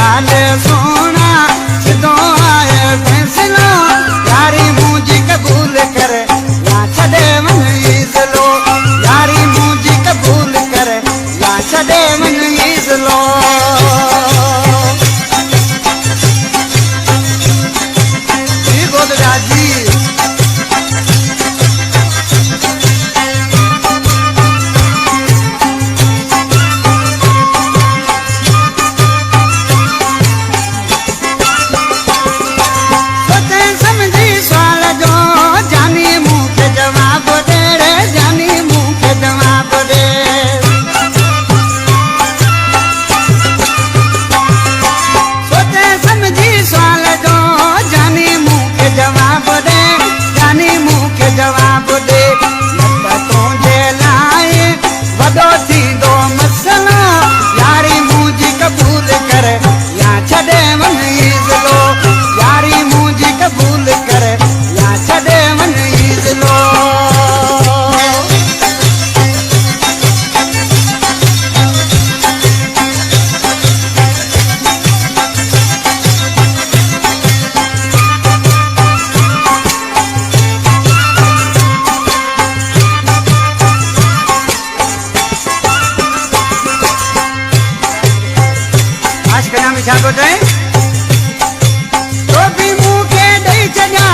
गाल सोना सिधो आए फैसलो यारी मुझी कबूल कर या छड़े मन ईज़लो यारी मुझी कबूल कर या छड़े मन ईज़लो जी गोदरा जी जवाब दे तुझे लाए वडो थींदो मसलो यारी मुझी कबूल कर या छड़े मन ईज़लो यारी मुझी कबूल कर या छड़े मन ईज़लो छा तो भी मुखे दई छॾिया